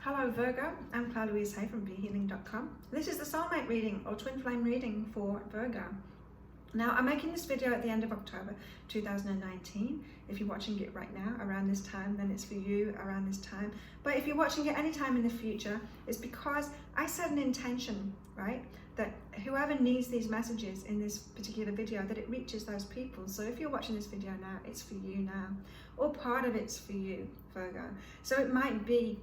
Hello Virgo, I'm Claire Louise Hay from BeHealing.com. This is the soulmate reading or twin flame reading for Virgo. Now I'm making this video at the end of October 2019. If you're watching it right now around this time, then it's for you around this time. But if you're watching it anytime in the future, it's because I set an intention, right? That whoever needs these messages in this particular video, that it reaches those people. So if you're watching this video now, it's for you now. Or part of it's for you, Virgo. So it might be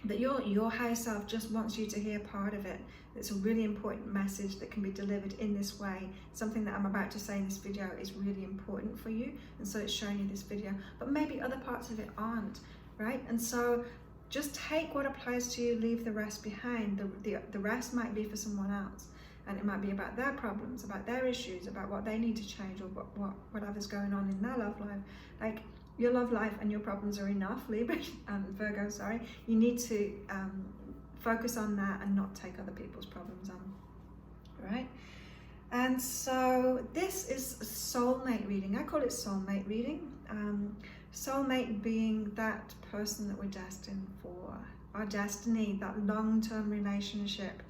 that your higher self just wants you to hear part of it. It's a really important message that can be delivered in this way. Something that I'm about to say in this video is really important for you, and so it's showing you this video. But maybe other parts of it aren't, right? And so just take what applies to you, leave the rest behind. The rest might be for someone else, and it might be about their problems, about their issues, about what they need to change, or whatever's going on in their love life. Like, your love life and your problems are enough, Libra, Virgo, sorry. You need to focus on that and not take other people's problems on, right? And so this is a soulmate reading. I call it soulmate reading. Soulmate being that person that we're destined for, our destiny, that long-term relationship,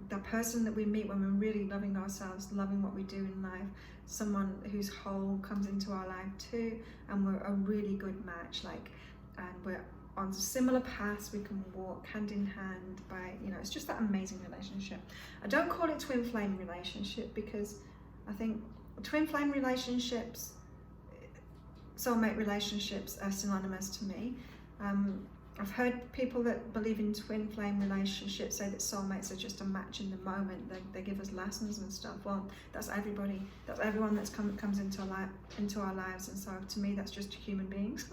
the person that we meet when we're really loving ourselves, loving what we do in life, someone whose whole comes into our life too, and we're a really good match, and we're on similar paths, we can walk hand in hand by, it's just that amazing relationship. I don't call it twin flame relationship because I think twin flame relationships, soulmate relationships are synonymous to me. I've heard people that believe in twin flame relationships say that soulmates are just a match in the moment. They give us lessons and stuff. Well, that's everybody. That's everyone that comes into our lives. And so to me, that's just human beings.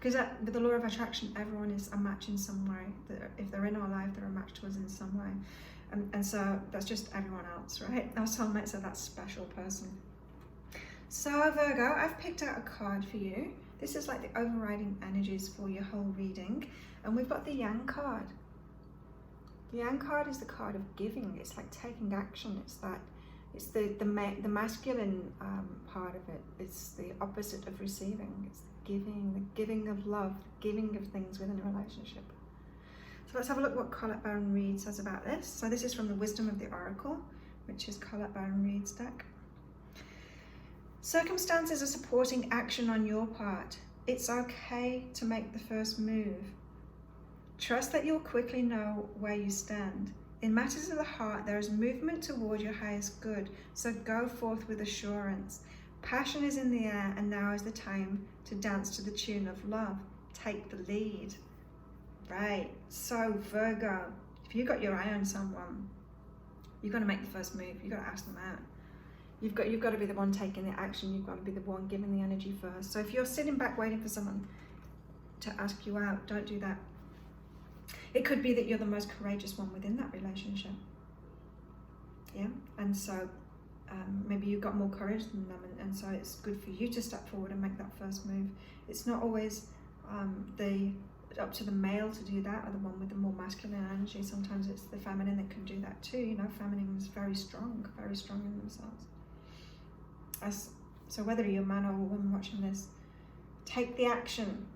Because with the law of attraction, everyone is a match in some way. If they're in our life, they're a match to us in some way. And so that's just everyone else, right? Our soulmates are that special person. So Virgo, I've picked out a card for you. This is like the overriding energies for your whole reading. And we've got the Yang card. The Yang card is the card of giving. It's like taking action. It's the masculine part of it. It's the opposite of receiving. It's the giving of love, giving of things within a relationship. So let's have a look what Colette Baron Reid says about this. So this is from the Wisdom of the Oracle, which is Colette Baron Reid's deck. Circumstances are supporting action on your part. It's okay to make the first move. Trust that you'll quickly know where you stand. In matters of the heart, there is movement toward your highest good, so go forth with assurance. Passion is in the air, and now is the time to dance to the tune of love. Take the lead. Right, so Virgo, if you've got your eye on someone, you've got to make the first move. You've got to ask them out. You've got to be the one taking the action. You've got to be the one giving the energy first. So if you're sitting back waiting for someone to ask you out, don't do that. It could be that you're the most courageous one within that relationship. Yeah, and so maybe you've got more courage than them, and so it's good for you to step forward and make that first move. It's not always up to the male to do that, or the one with the more masculine energy. Sometimes it's the feminine that can do that too. Feminine is very strong in themselves. So whether you're a man or a woman watching this, take the action.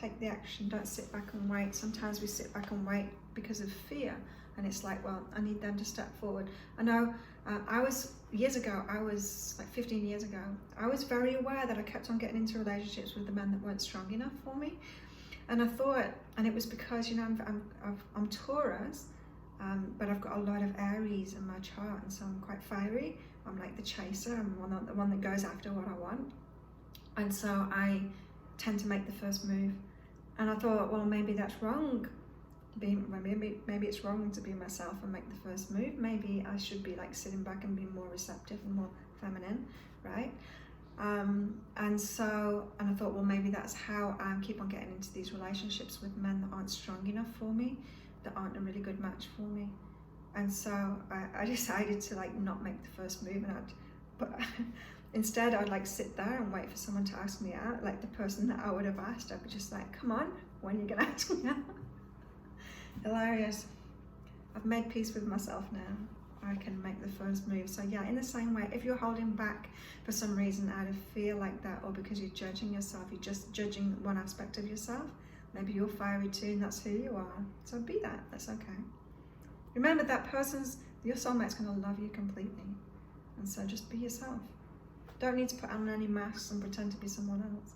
Take the action. Don't sit back and wait. Sometimes we sit back and wait because of fear, and it's like, well, I need them to step forward. I know years ago, I was like 15 years ago, I was very aware that I kept on getting into relationships with the men that weren't strong enough for me. And I thought, and it was because, I'm Taurus, but I've got a lot of Aries in my chart, and so I'm quite fiery. I'm like the chaser. I'm the one that goes after what I want. And so I tend to make the first move. And I thought, well, maybe that's wrong. Maybe it's wrong to be myself and make the first move. Maybe I should be like sitting back and being more receptive and more feminine, right? And I thought, well, maybe that's how I keep on getting into these relationships with men that aren't strong enough for me, that aren't a really good match for me. And so I decided to like not make the first move, but instead I'd like sit there and wait for someone to ask me out. Like the person that I would have asked, I'd be just like, come on, when are you gonna ask me out? Hilarious. I've made peace with myself now. I can make the first move. So yeah, in the same way, if you're holding back for some reason out of fear like that, or because you're judging yourself, you're just judging one aspect of yourself, Maybe you're fiery too, and that's who you are. So be that. That's okay. Remember that your soulmate's going to love you completely. And so just be yourself. Don't need to put on any masks and pretend to be someone else.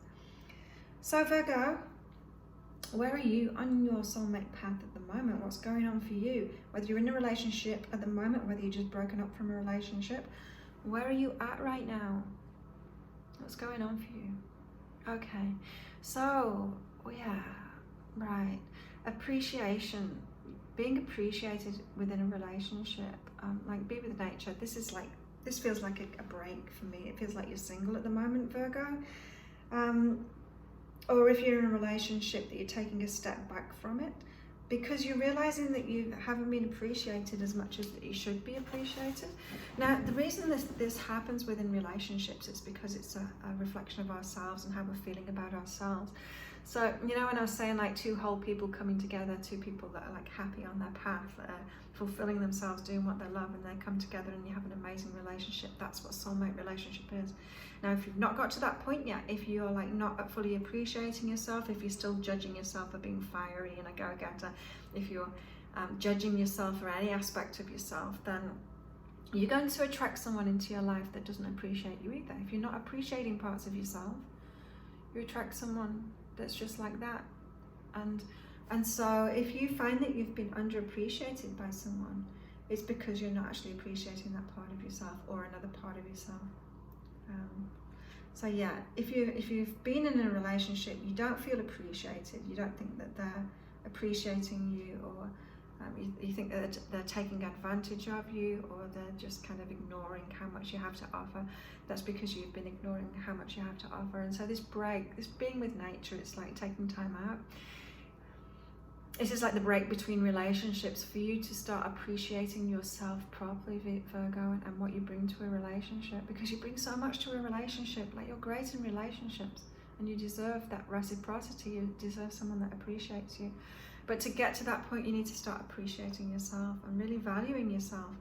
So Virgo, where are you on your soulmate path at the moment? What's going on for you? Whether you're in a relationship at the moment, whether you're just broken up from a relationship, where are you at right now? What's going on for you? Okay, so yeah, right. Appreciation, being appreciated within a relationship, like be with nature. This feels like a break for me. It feels like you're single at the moment, Virgo. Or if you're in a relationship that you're taking a step back from it, because you're realizing that you haven't been appreciated as much as that you should be appreciated. Now, the reason this happens within relationships is because it's a reflection of ourselves and how we're feeling about ourselves. So, you know, when I was saying like two whole people coming together, two people that are like happy on their path, that are fulfilling themselves, doing what they love, and they come together and you have an amazing relationship. That's what soulmate relationship is. Now, if you've not got to that point yet, if you're like not fully appreciating yourself, if you're still judging yourself for being fiery and a go-getter, if you're judging yourself for any aspect of yourself, then you're going to attract someone into your life that doesn't appreciate you either. If you're not appreciating parts of yourself, you attract someone that's just like that. And so if you find that you've been underappreciated by someone, it's because you're not actually appreciating that part of yourself or another part of yourself. So yeah, if you've been in a relationship, you don't feel appreciated, you don't think that they're appreciating you, or you think that they're taking advantage of you, or they're just kind of ignoring how much you have to offer, that's because you've been ignoring how much you have to offer. And so this break, this being with nature, it's like taking time out. This is like the break between relationships for you to start appreciating yourself properly, Virgo, and what you bring to a relationship, because you bring so much to a relationship. Like, you're great in relationships and you deserve that reciprocity. You deserve someone that appreciates you. But to get to that point, you need to start appreciating yourself and really valuing yourself.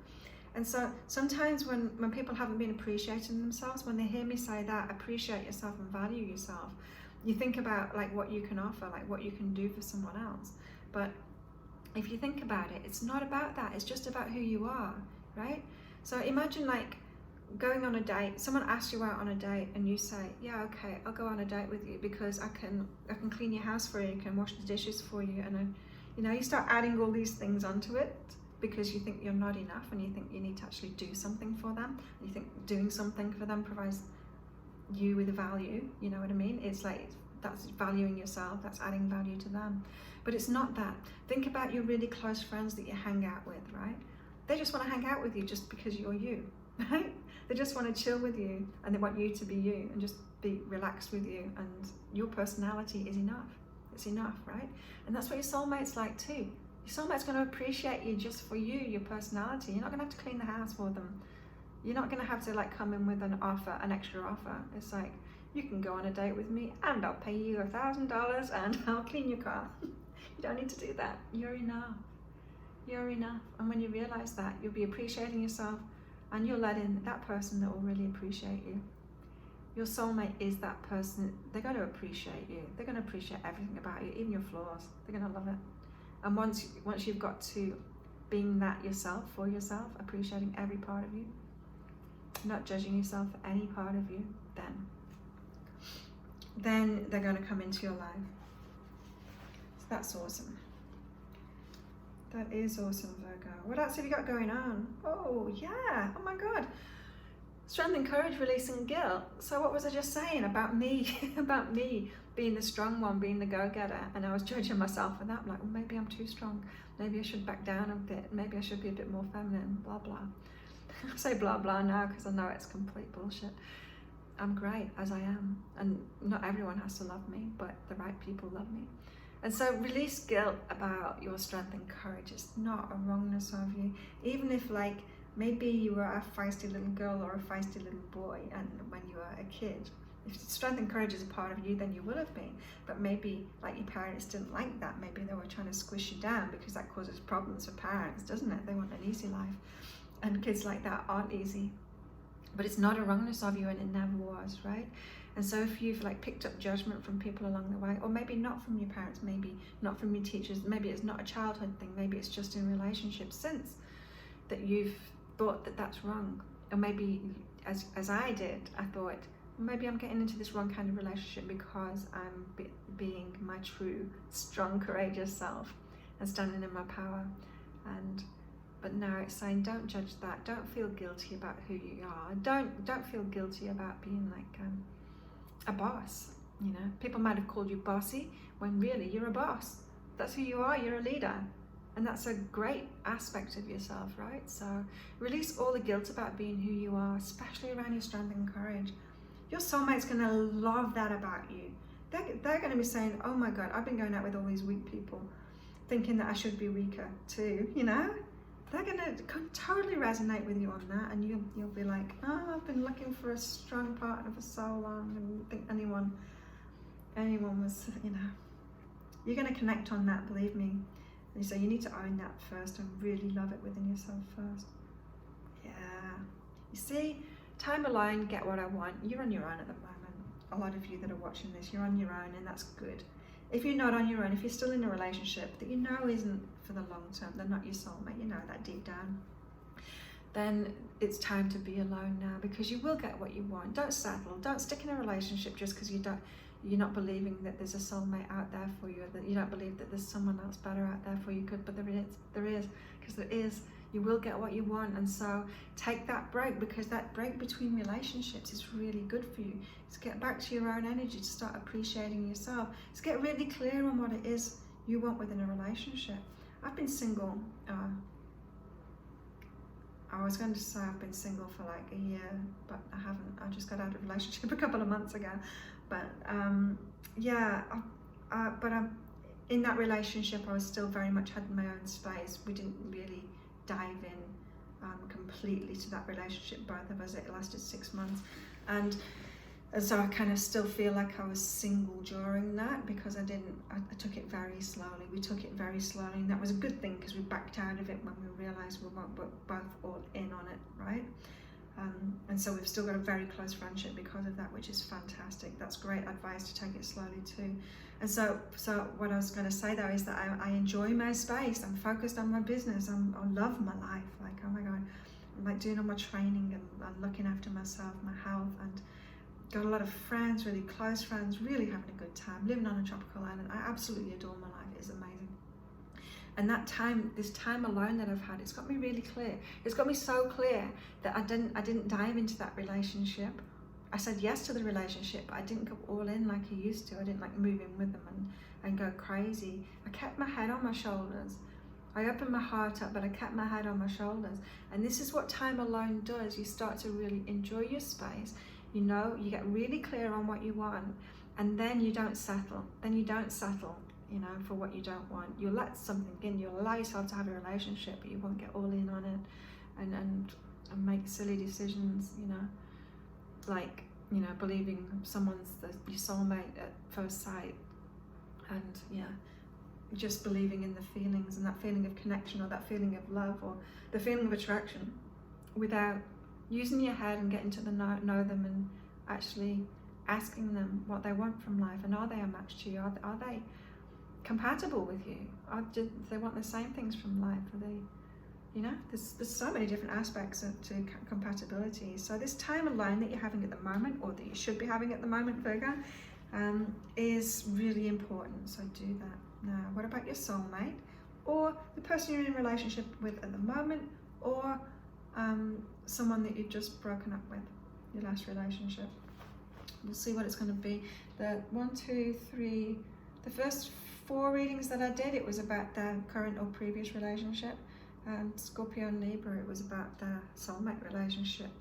And so sometimes when people haven't been appreciating themselves, when they hear me say that, appreciate yourself and value yourself, you think about like what you can offer, like what you can do for someone else. But if you think about it, it's not about that. It's just about who you are, right? So imagine like going on a date. Someone asks you out on a date, and you say, "Yeah, okay, I'll go on a date with you because I can clean your house for you, can wash the dishes for you," and you start adding all these things onto it because you think you're not enough, and you think you need to actually do something for them. You think doing something for them provides you with a value. You know what I mean? It's like that's valuing yourself. That's adding value to them. But it's not that. Think about your really close friends that you hang out with, right? They just want to hang out with you just because you're you, right? They just want to chill with you, and they want you to be you and just be relaxed with you, and your personality is enough. It's enough, right? And that's what your soulmate's like too. Your soulmate's going to appreciate you just for you, your personality. You're not going to have to clean the house for them. You're not going to have to like come in with an extra offer. It's like, you can go on a date with me and I'll pay you $1,000 and I'll clean your car. You don't need to do that. You're enough. You're enough. And when you realize that, you'll be appreciating yourself, and you'll let in that person that will really appreciate you. Your soulmate is that person. They're going to appreciate you. They're going to appreciate everything about you, even your flaws. They're going to love it. And once you've got to being that yourself, for yourself, appreciating every part of you, not judging yourself for any part of you, then they're going to come into your life. So that's awesome. That is awesome, Virgo. What else have you got going on? Oh, yeah. Oh, my God. Strength and courage, releasing guilt. So what was I just saying about me? About me being the strong one, being the go-getter. And I was judging myself for that. I'm like, well, maybe I'm too strong. Maybe I should back down a bit. Maybe I should be a bit more feminine, blah, blah. I say blah, blah now because I know it's complete bullshit. I'm great as I am. And not everyone has to love me, but the right people love me. And so release guilt about your strength and courage. It's not a wrongness of you. Even if like maybe you were a feisty little girl or a feisty little boy and when you were a kid. If strength and courage is a part of you, then you would have been. But maybe like your parents didn't like that. Maybe they were trying to squish you down, because that causes problems for parents, doesn't it? They want an easy life. And kids like that aren't easy. But it's not a wrongness of you, and it never was, right? And so if you've like picked up judgment from people along the way, or maybe not from your parents, maybe not from your teachers, maybe it's not a childhood thing, maybe it's just in relationships since that you've thought that that's wrong. Or maybe as I did, I thought, maybe I'm getting into this wrong kind of relationship because I'm being my true, strong, courageous self and standing in my power. But now it's saying, don't judge that. Don't feel guilty about who you are. Don't feel guilty about being like a boss. You know, people might have called you bossy when really you're a boss. That's who you are. You're a leader. And that's a great aspect of yourself, right? So release all the guilt about being who you are, especially around your strength and courage. Your soulmate's going to love that about you. They're going to be saying, oh my God, I've been going out with all these weak people, thinking that I should be weaker too, you know? They're going to totally resonate with you on that, and you'll be like, oh, I've been looking for a strong partner for so long, and think anyone was, you know. You're going to connect on that, believe me. And so you need to own that first and really love it within yourself first. Yeah. You see, time alone, get what I want. You're on your own at the moment. A lot of you that are watching this, you're on your own, and that's good. If you're not on your own, if you're still in a relationship that you know isn't for the long term, they're not your soulmate, you know that deep down, then it's time to be alone now, because you will get what you want. Don't settle. Don't stick in a relationship just because you're not believing that there's a soulmate out there for you, or that you don't believe that there's someone else better out there for you. But there is, because there is. You will get what you want, and so take that break, because that break between relationships is really good for you. To get back to your own energy, to start appreciating yourself, to get really clear on what it is you want within a relationship. I've been single. I was going to say I've been single for like a year, but I haven't. I just got out of a relationship a couple of months ago. But but in that relationship, I was still very much had my own space. We didn't really dive in completely to that relationship, both of us. It lasted 6 months, and so I kind of still feel like I was single during that, because I took it very slowly. We took it very slowly, and that was a good thing, because we backed out of it when we realized we weren't both all in on it, right? And so we've still got a very close friendship because of that, which is fantastic. That's great advice, to take it slowly too. And so what I was going to say though is that I enjoy my space. I'm focused on my business. I love my life. Like, oh my God, I'm like doing all my training, and I'm looking after myself, my health, and got a lot of friends, really close friends, really having a good time, living on a tropical island. I absolutely adore my life. It's amazing. And this time alone that I've had, it's got me really clear. It's got me so clear that I didn't dive into that relationship. I said yes to the relationship, but I didn't go all in like I used to. I didn't like move in with them and go crazy. I kept my head on my shoulders. I opened my heart up, but I kept my head on my shoulders. And this is what time alone does. You start to really enjoy your space. You know, you get really clear on what you want, and then you don't settle. You know, for what you don't want. You'll let something in, you'll allow yourself to have a relationship, but you won't get all in on it and make silly decisions, you know, like, you know, believing someone's your soulmate at first sight, and just believing in the feelings, and that feeling of connection, or that feeling of love, or the feeling of attraction, without using your head and getting to know them, and actually asking them what they want from life, and are they a match to you? Are they compatible with you? Do they want the same things from life? Are they, you know, there's so many different aspects to compatibility. So this time alone that you're having at the moment, or that you should be having at the moment, Virgo, is really important. So do that. Now, what about your soulmate, or the person you're in a relationship with at the moment, or someone that you've just broken up with, your last relationship? We'll see what it's going to be. The first 4 readings that I did, it was about the current or previous relationship. Scorpio and Libra, it was about the soulmate relationship.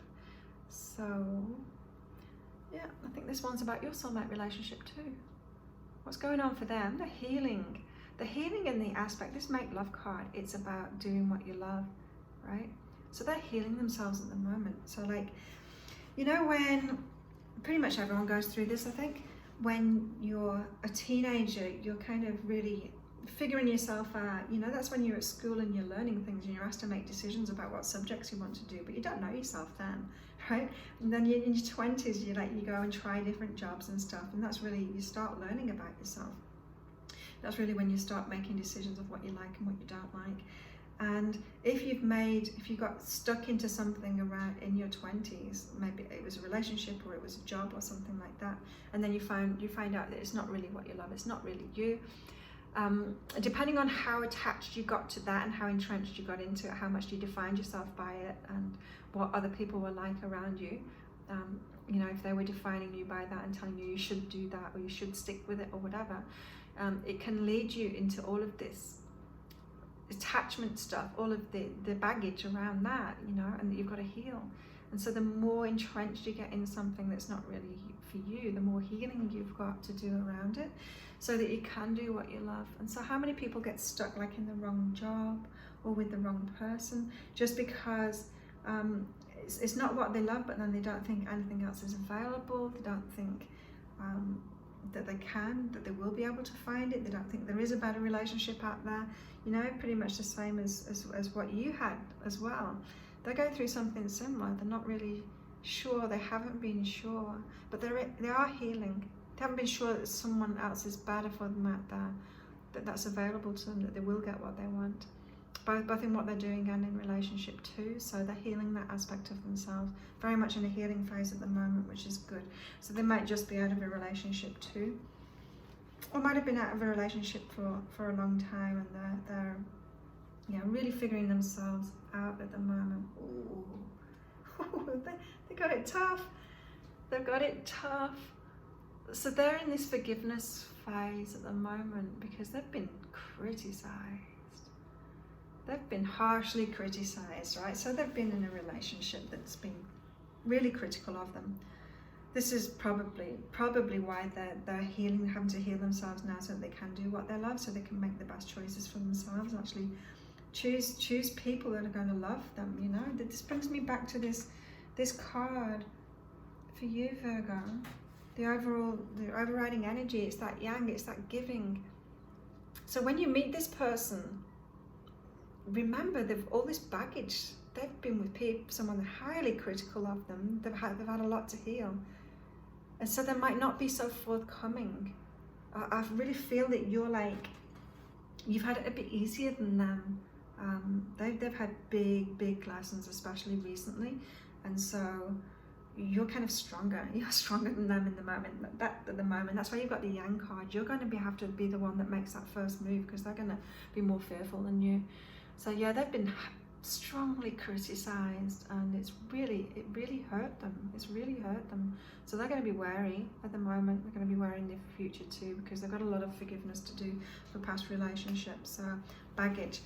So yeah, I think this one's about your soulmate relationship too. What's going on for them? The healing in the aspect, this make love card, it's about doing what you love, right? So they're healing themselves at the moment. So like, you know, when pretty much everyone goes through this, I think. When you're a teenager, you're kind of really, figuring yourself out. You know, that's when you're at school and you're learning things and you're asked to make decisions about what subjects you want to do, but you don't know yourself then, right? And then in your 20s, you go and try different jobs and stuff, and that's really, you start learning about yourself. That's really when you start making decisions of what you like and what you don't like. And if you got stuck into something around in your 20s, maybe it was a relationship or it was a job or something like that, and then you find out that it's not really what you love, it's not really you. Depending on how attached you got to that and how entrenched you got into it, how much you defined yourself by it, and what other people were like around you, you know, if they were defining you by that and telling you should do that or you should stick with it or whatever, it can lead you into all of this attachment stuff, all of the baggage around that, you know, and that you've got to heal. And so the more entrenched you get in something that's not really for you, the more healing you've got to do around it so that you can do what you love. And so how many people get stuck like in the wrong job or with the wrong person just because it's not what they love, but then they don't think anything else is available, they don't think that they will be able to find it, they don't think there is a better relationship out there, you know, pretty much the same as what you had as well. They go through something similar, they're not really sure, they haven't been sure, but they are healing. They haven't been sure that someone else is better for them out there, that's available to them, that they will get what they want, both in what they're doing and in relationship too. So they're healing that aspect of themselves, very much in a healing phase at the moment, which is good. So they might just be out of a relationship too, or might have been out of a relationship for a long time, and they're you know, really figuring themselves out at the moment. Ooh. They got it tough. They've got it tough. So they're in this forgiveness phase at the moment because they've been criticized. They've been harshly criticized, right? So they've been in a relationship that's been really critical of them. This is probably why they're healing, having to heal themselves now so that they can do what they love, so they can make the best choices for themselves and actually choose people that are going to love them, you know. This brings me back to this card for you, Virgo. The overriding energy, it's that yang, it's that giving. So when you meet this person, remember they've all this baggage. They've been with someone highly critical of them. They've had a lot to heal, and so they might not be so forthcoming. I really feel that you've had it a bit easier than them. They've had big lessons, especially recently, and so you're kind of stronger. You're stronger than them in the moment. At the moment, that's why you've got the Yang card. You're going to have to be the one that makes that first move because they're going to be more fearful than you. So yeah, they've been strongly criticized, and it really hurt them. It's really hurt them. So they're going to be wary at the moment. They're going to be wary in the future too because they've got a lot of forgiveness to do for past relationships. So baggage,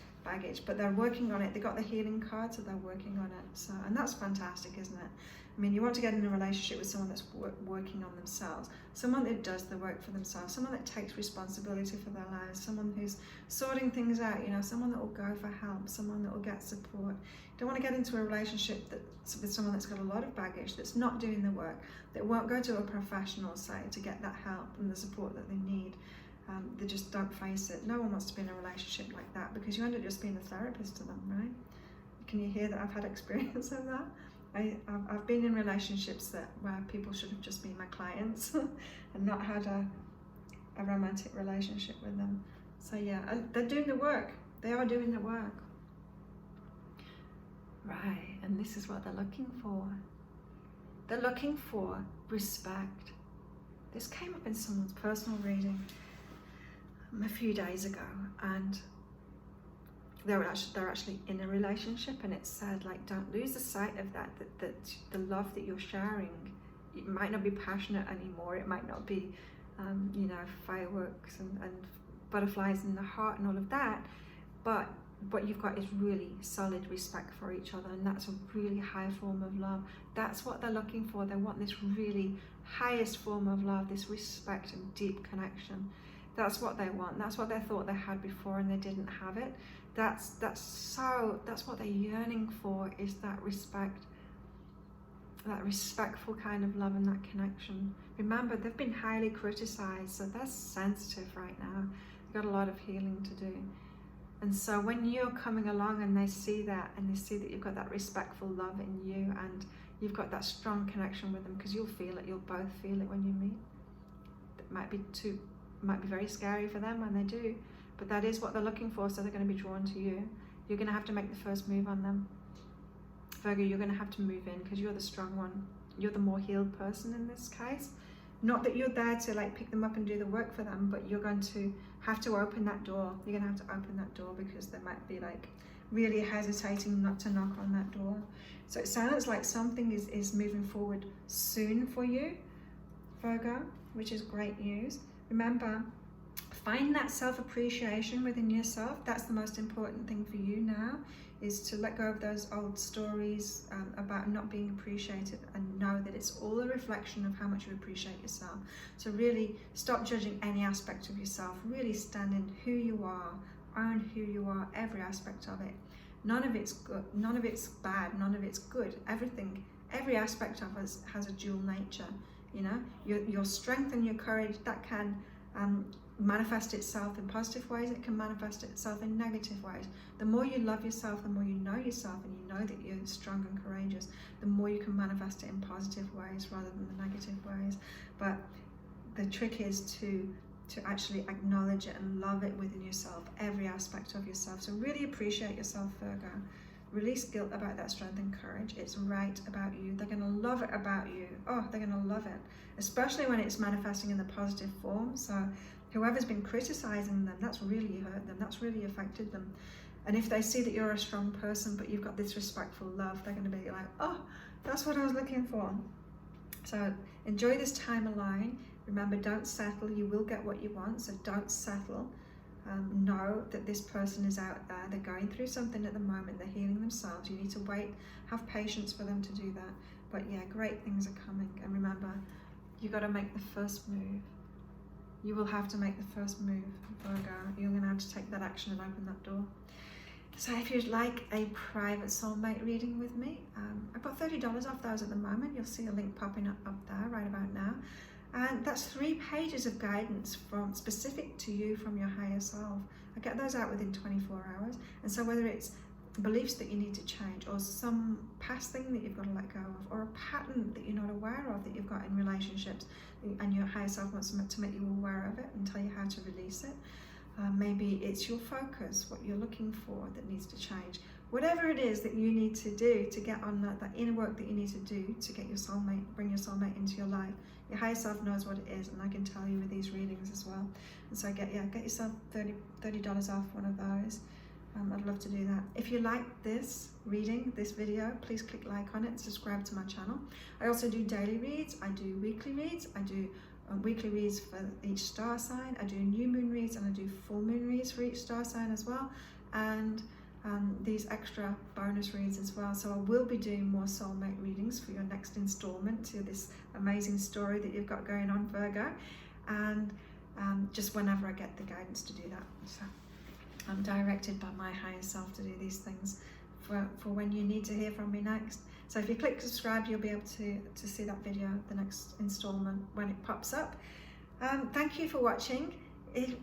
but they're working on it. They got the healing card, so they're working on it. So, and that's fantastic, isn't it? I mean, you want to get in a relationship with someone that's working on themselves, someone that does the work for themselves, someone that takes responsibility for their lives, someone who's sorting things out, you know, someone that will go for help, someone that will get support. You don't want to get into a relationship with someone that's got a lot of baggage, that's not doing the work, that won't go to a professional, say, to get that help and the support that they need. They just don't face it. No one wants to be in a relationship like that because you end up just being a therapist to them, right? Can you hear that I've had experience of that? I've been in relationships where people should have just been my clients and not had a romantic relationship with them. So yeah, they're doing the work. They are doing the work. Right, and this is what they're looking for. They're looking for respect. This came up in someone's personal reading a few days ago, and they're actually in a relationship, and it said, like, don't lose the sight of that the love that you're sharing, it might not be passionate anymore, it might not be you know, fireworks and butterflies in the heart and all of that, but what you've got is really solid respect for each other, and that's a really high form of love. That's what they're looking for. They want this really highest form of love, this respect and deep connection. That's what they want. That's what they thought they had before and they didn't have it. That's what they're yearning for, is that respect, that respectful kind of love and that connection. Remember, they've been highly criticized, so they're sensitive right now. You've got a lot of healing to do. And so when you're coming along and they see that, and they see that you've got that respectful love in you, and you've got that strong connection with them, because you'll feel it, you'll both feel it when you meet. It might be very scary for them when they do, but that is what they're looking for, so they're going to be drawn to you. You're going to have to make the first move on them. Virgo, you're going to have to move in, because you're the strong one. You're the more healed person in this case. Not that you're there to like pick them up and do the work for them, but you're going to have to open that door. You're going to have to open that door, because they might be like really hesitating not to knock on that door. So it sounds like something is moving forward soon for you, Virgo, which is great news. Remember, find that self-appreciation within yourself. That's the most important thing for you now, is to let go of those old stories about not being appreciated, and know that it's all a reflection of how much you appreciate yourself. So really stop judging any aspect of yourself. Really stand in who you are, own who you are, every aspect of it. None of it's good, none of it's bad, none of it's good. Everything, every aspect of us has a dual nature. You know, your strength and your courage, that can manifest itself in positive ways. It can manifest itself in negative ways. The more you love yourself, the more you know yourself, and you know that you're strong and courageous, the more you can manifest it in positive ways rather than the negative ways. But the trick is to actually acknowledge it and love it within yourself, every aspect of yourself. So really appreciate yourself, Virgo. Release guilt about that strength and courage. It's right about you. They're going to love it about you. Oh, they're going to love it, especially when it's manifesting in the positive form. So whoever's been criticizing them, that's really hurt them, that's really affected them. And if they see that you're a strong person, but you've got this respectful love, they're going to be like, oh, that's what I was looking for. So enjoy this time aligned. Remember, don't settle. You will get what you want, so don't settle. Know that this person is out there. They're going through something at the moment. They're healing themselves. You need to wait, have patience for them to do that. But yeah, great things are coming. And remember, you got to make the first move. You will have to make the first move, Virgo. You're going to have to take that action and open that door. So if you'd like a private soulmate reading with me, I've got $30 off those at the moment. You'll see a link popping up there right about now. And that's 3 pages of guidance from specific to you from your higher self. I get those out within 24 hours. And so whether it's beliefs that you need to change, or some past thing that you've got to let go of, or a pattern that you're not aware of that you've got in relationships, and your higher self wants to make you aware of it and tell you how to release it. Maybe it's your focus, what you're looking for that needs to change. Whatever it is that you need to do to get on that inner work that you need to do to get your soulmate, bring your soulmate into your life. Your higher self knows what it is, and I can tell you with these readings as well. And so get yourself $30 off one of those. I'd love to do that. If you like this reading, this video, please click like on it and subscribe to my channel. I also do daily reads. I do weekly reads. I do weekly reads for each star sign. I do new moon reads, and I do full moon reads for each star sign as well. And these extra bonus reads as well. So I will be doing more soulmate readings for your next installment to this amazing story that you've got going on, Virgo. And just whenever I get the guidance to do that. So I'm directed by my higher self to do these things for when you need to hear from me next. So if you click subscribe, you'll be able to see that video, the next installment, when it pops up. Thank you for watching.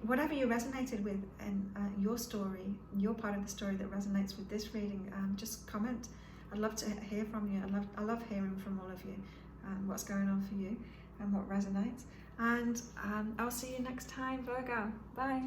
Whatever you resonated with in your story, your part of the story that resonates with this reading, just comment. I'd love to hear from you. I love hearing from all of you, what's going on for you and what resonates. And I'll see you next time, Virgo. Bye.